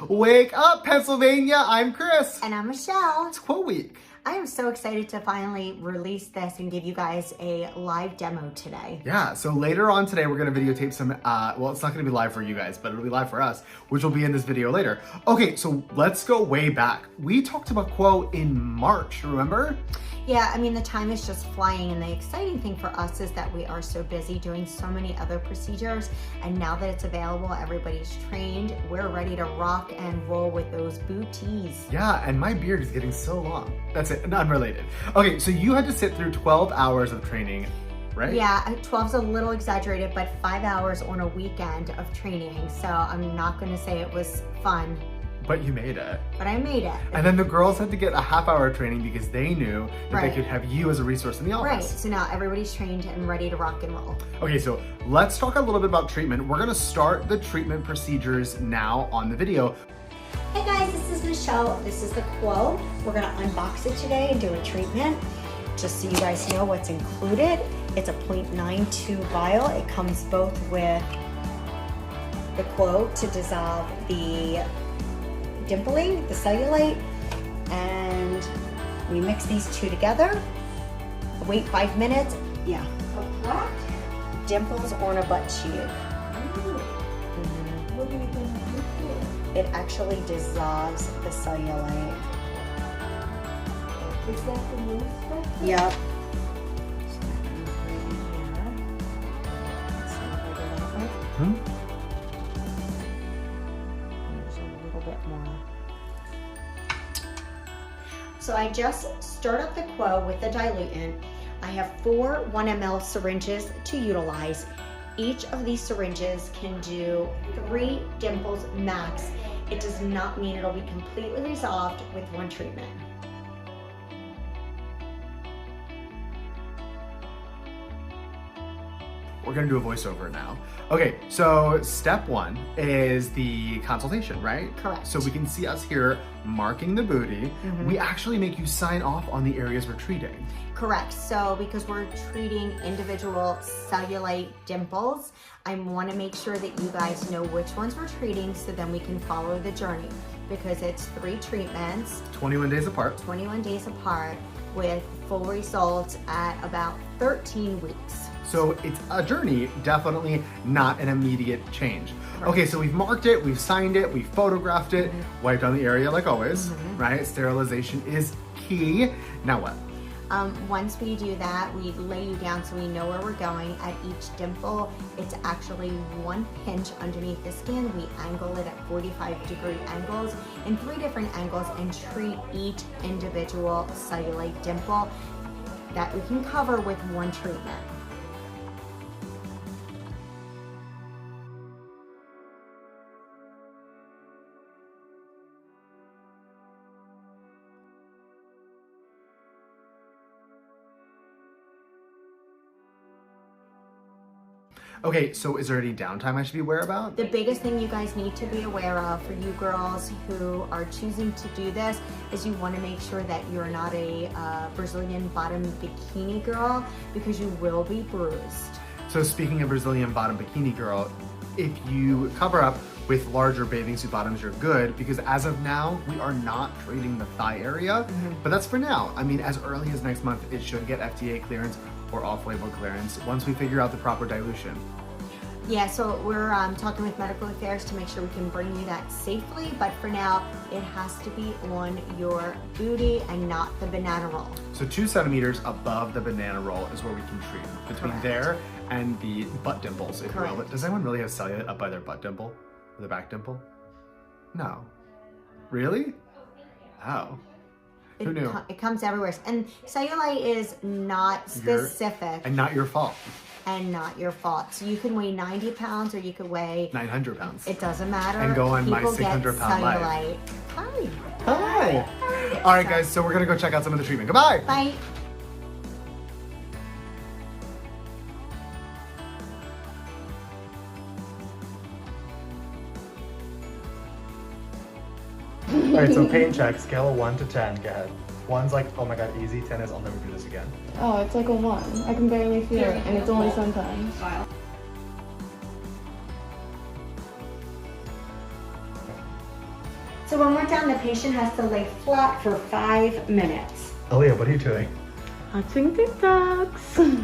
Wake up, Pennsylvania! I'm Chris. And I'm Michelle. It's QWO week. I am so excited to finally release this and give you guys a live demo today. Yeah, so later on today, we're gonna videotape some, well, it's not gonna be live for you guys, but it'll be live for us, which will be in this video later. Okay, so let's go way back. We talked about QWO in March, remember? Yeah, I mean, the time is just flying, and the exciting thing for us is that we are so busy doing so many other procedures, and now that it's available, everybody's trained, we're ready to rock and roll with those booties. Yeah, and my beard is getting so long. That's it, unrelated. Okay, so you had to sit through 12 hours of training, right? Yeah, 12's a little exaggerated, but 5 hours on a weekend of training, so I'm not gonna say it was fun. But you made it. But I made it. And then the girls had to get a half-hour training because they knew that Right. they could have you as a resource in the office. Right, so now everybody's trained and ready to rock and roll. Okay, so let's talk a little bit about treatment. We're gonna start the treatment procedures now on the video. Hey guys, this is Michelle. This is the QWO. We're gonna unbox it today and do a treatment. Just so you guys know what's included. It's a 0.92 vial. It comes both with the QWO to dissolve the dimpling, the cellulite, and we mix these two together. Wait 5 minutes. Yeah. What? Dimples on a butt cheek. What are you gonna do for? It actually dissolves the cellulite. Is that the new stuff? Yep. There's a little bit more. So I just stirred up the QWO with the diluent. I have 4 1 ml syringes to utilize. Each of these syringes can do 3 dimples max. It does not mean it'll be completely resolved with one treatment. We're gonna do a voiceover now. Okay, so step 1 is the consultation, right? Correct. So we can see us here marking the booty. We actually make you sign off on the areas we're treating. Correct. So because we're treating individual cellulite dimples, I want to make sure that you guys know which ones we're treating so then we can follow the journey, because it's 3 treatments, 21 days apart. 21 days apart, with full results at about 13 weeks. So it's a journey, definitely not an immediate change. Correct. Okay, so we've marked it, we've signed it, we've photographed it, wiped down the area like always, right? Sterilization is key. Now what? Once we do that, we lay you down so we know where we're going. At each dimple, it's actually 1 pinch underneath the skin. We angle it at 45-degree angles in 3 different angles and treat each individual cellulite dimple that we can cover with one treatment. Okay, so is there any downtime I should be aware about? The biggest thing you guys need to be aware of for you girls who are choosing to do this is you want to make sure that you're not a Brazilian bottom bikini girl, because you will be bruised. So speaking of Brazilian bottom bikini girl, if you cover up with larger bathing suit bottoms, you're good, because as of now, we are not treating the thigh area, but that's for now. I mean, as early as next month, it should get FDA clearance or off-label clearance once we figure out the proper dilution. Yeah, so we're talking with medical affairs to make sure we can bring you that safely, but for now, it has to be on your booty and not the banana roll. So 2 centimeters above the banana roll is where we can treat, between Correct. there and the butt dimples, if you will. Correct. But does anyone really have cellulite up by their butt dimple? Or their back dimple? No. Really? Oh. Who knew? It comes everywhere. And cellulite is not specific And not your fault. and not your fault. So you can weigh 90 pounds or you could weigh 900 pounds. It doesn't matter. And go on my People get 600-pound life. cellulite. Hi. Hi. All right, guys, so we're gonna go check out some of the treatment. Goodbye. Bye. All right, so pain check, scale of 1 to 10, go ahead. 1's like, oh my god, easy. 10 is, I'll never do this again. Oh, it's like a 1. I can barely feel it, and it's only sometimes. So when we're done, the patient has to lay flat for 5 minutes. Aaliyah, what are you doing? Watching TikToks.